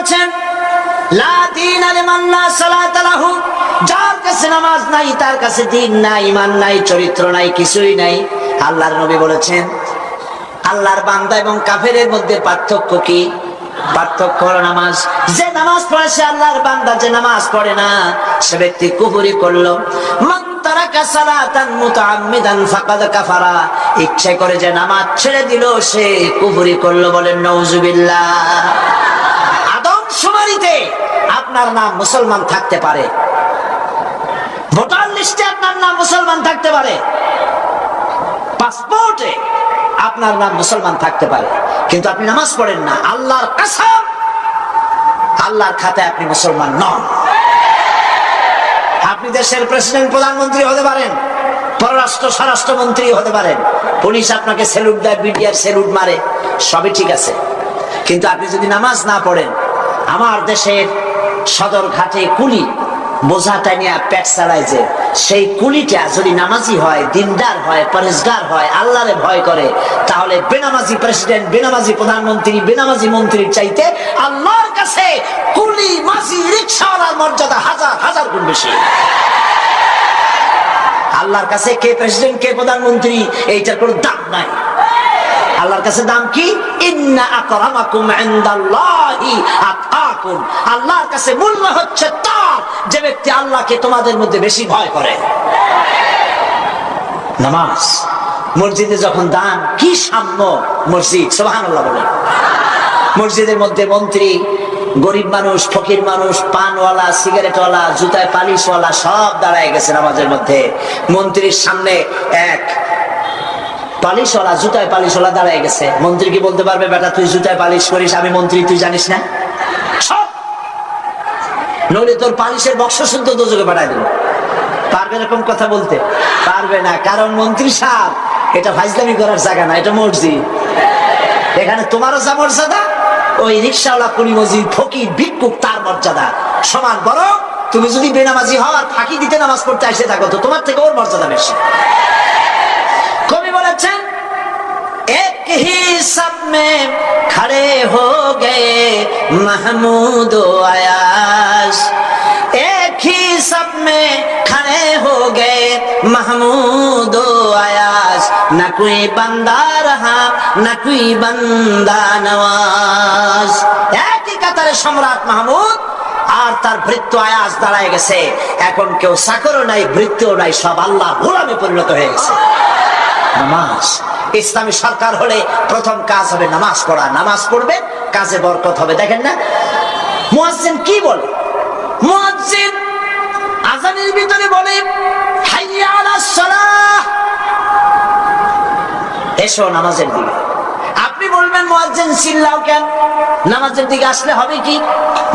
বলেছেন, লা দীনা লিমান লা সালাতা লাহু, যার কাছে নামাজ নাই তার কাছে দ্বীন নাই, ঈমান নাই, চরিত্র নাই, কিছুই নাই। আল্লাহর নবী বলেছেন, আল্লাহর বান্দা এবং কাফেরের মধ্যে পার্থক্য কি? পার্থক্য হলো নামাজ। যে নামাজ পড়ে সে আল্লাহর বান্দা, যে নামাজ পড়ে না সে ব্যক্তি কুফরি করলো। মান তারাকা সালাতান মুতাআম্মিদান ফাকাদ কাফারা, ইচ্ছা করে যে নামাজ ছেড়ে দিল সে কুফরি করলো। বলেন নাউজুবিল্লাহ। আদমশুমারিতে আপনার নাম মুসলমান থাকতে পারে, ভোটার লিস্টে আপনার নাম মুসলমান থাকতে পারে, পাসপোর্টে আপনার নাম মুসলমান থাকতে পারে, কিন্তু আপনি নামাজ পড়েন না। আল্লাহর কসম, আল্লাহর খাতায় আপনি মুসলমান নন। আপনি দেশের প্রেসিডেন্ট, প্রধানমন্ত্রী হতে পারেন, পররাষ্ট্র স্বরাষ্ট্রমন্ত্রী হতে পারেন, পুলিশ আপনাকে স্যালুট দেয়, বিডিআর স্যালুট মারে, সবই ঠিক আছে, কিন্তু আপনি যদি নামাজ না পড়েন, আমার দেশের সদর ঘাটে কুলি বোঝাটা নিয়ে পেট চালায়, যে সেই কুলিটা যদি নামাজি হয়, দিনদার হয়, পরেশগার হয়, আল্লাহরে ভয় করে, তাহলে বেনামাজি প্রেসিডেন্ট, বেনামাজি প্রধানমন্ত্রী, বেনামাজি মন্ত্রীর চাইতে আল্লাহর কাছে কুলি, মাঝি, রিকশাওয়ালার মর্যাদা হাজার হাজার গুণ বেশি। আল্লাহর কাছে কে প্রেসিডেন্ট, কে প্রধানমন্ত্রী, এইটার কোনো দাম নাই। আল্লাহর কাছে দাম কি? ইন্না আকরামাকুম ইনদাল্লাহি আতকাকুম। আল্লাহর কাছে মূল্য হচ্ছে তার যে ব্যক্তি আল্লাহকে তোমাদের মধ্যে বেশি ভয় করে। নামাজ, মসজিদে যখন দান, কি সাম্য মসজিদ, সুবহানাল্লাহ বলেন। মসজিদের মধ্যে মন্ত্রী, গরিব মানুষ, ফকির মানুষ, পানওয়ালা, সিগারেটওয়ালা, জুতায় পালিশওয়ালা সব দাঁড়ায় গেছে নামাজের মধ্যে। মন্ত্রীর সামনে এক পালিশওয়ালা, জুতায় পালিশওয়ালা দাঁড়ায় গেছে। মন্ত্রী কি বলতে পারবে, বেটা তুই জুতায় পালিশ করিস, আমি মন্ত্রী, তুই জানিস না? সব নইলে তোর পালিশের বক্স শুদ্ধ দোজকে পাঠায় দেব। পারবে এরকম কথা বলতে? পারবে না, কারণ মন্ত্রী সাহেব এটা ফাইজলামি করার জায়গা না, এটা মসজিদ। এখানে তোমারও যা মর্যাদা, ওই রিকশাওয়ালা, কুলি, মসজিদ, ফকির, ভিক্ষুক তার মর্যাদা সমান। বরং তুমি যদি বেনামাজি হও আর ফাঁকি দিতে নামাজ পড়তে এসে থাকো, তো তোমার থেকে ওর মর্যাদা বেশি। কবি বলেছেন, এক হি সব মে খড়ে হো গে মাহমুদ ও আয়াস, এক হি সব মে খড়ে হো গে মাহমুদ ও আয়াস, না কোই বান্দা রহা না কোই বান্দা নওয়াজ। একই কাতারে সম্রাট মাহমুদ আর তার ভৃত্য আয়াস দাঁড়ায় গেছে। এখন কেউ চাকরও নাই, ভৃত্যও নাই, সব আল্লাহ গোলামে পরিণত হয়ে গেছে। নামাজ, ইসলামী সরকার হলে প্রথম কাজ হবে নামাজ পড়া। নামাজ পড়বে, কাজে বরকত হবে। দেখেন না মুয়াজ্জিন কি বলে? মুয়াজ্জিন আযানের ভিতরে বলে, হাইয়া আলাস সালাহ, এসো নামাজের দিকে। আপনি বলবেন মুয়াজ্জিন চিল্লাও কেন? নামাজের দিকে আসলে হবে কি?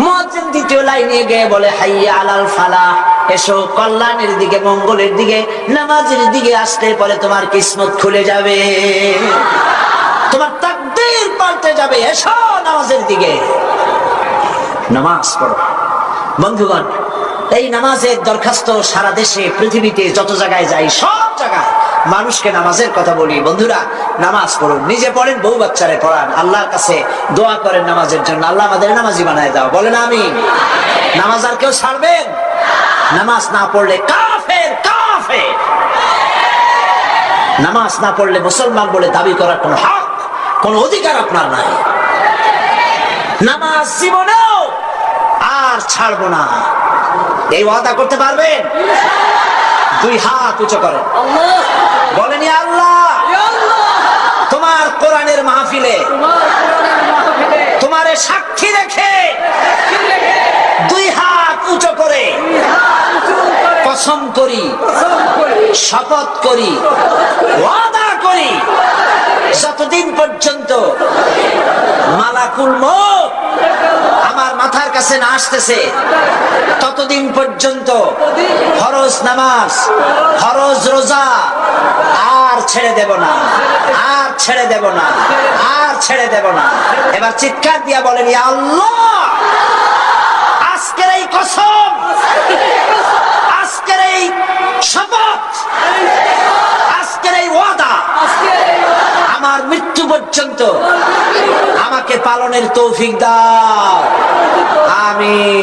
মুয়াজ্জিন দ্বিতীয় লাইনে গিয়ে বলে, হাইয়া আলাল ফালাহ, এসো কল্যাণের দিকে, মঙ্গলের দিকে। নামাজের দিকে আসলে পরে তোমার কিসমত খুলে যাবে, তোমার তাকদীর পাল্টে যাবে। এসো নামাজের দিকে, নামাজ পড়ো। বন্ধুগণ, এই নামাজের দরখাস্ত সারা দেশে, পৃথিবীতে যত জায়গায় যাই, সব জায়গায় মানুষকে নামাজের কথা বলি। বন্ধুরা, নামাজ পড়ুন, নিজে পড়েন, বউ বাচ্চারে পড়ান, আল্লাহর কাছে দোয়া করেন নামাজের জন্য, আল্লাহ আমাদের নামাজি বানায় দাও। বলেন আমিন। নামাজ আর কেউ ছাড়বেন? নামাজ না পড়লে কাফের, কাফের। নামাজ না পড়লে মুসলমান বলে দাবি করার কোন হক, কোন অধিকার আপনার নাই। নামাজ জীবনেও আর ছাড়বো না, এই ওয়াদা করতে পারবেন? দুই হাত উঁচু করেন, বলেন ইয়া আল্লাহ, তোমার কোরআনের মাহফিলে তোমারে সাক্ষী রেখে দুই হাত উঁচু করে কসম করি, শপথ করি, ওয়াদা করি, যতদিন পর্যন্ত মালাকুল মউত আমার মাথার কাছে না আসতেছে, ততদিন পর্যন্ত ফরজ নামাজ, ফরজ রোজা আর ছেড়ে দেব না, আর ছেড়ে দেব না, আর ছেড়ে দেব না। এবার চিৎকার দিয়া বলেন, ইয়া আল্লাহ, আজকের এই কসম, আজকের এই শপথ, আজকের এই ওয়াদা আমার মৃত্যু পর্যন্ত আমাকে পালনের তৌফিক দাও। আমিন।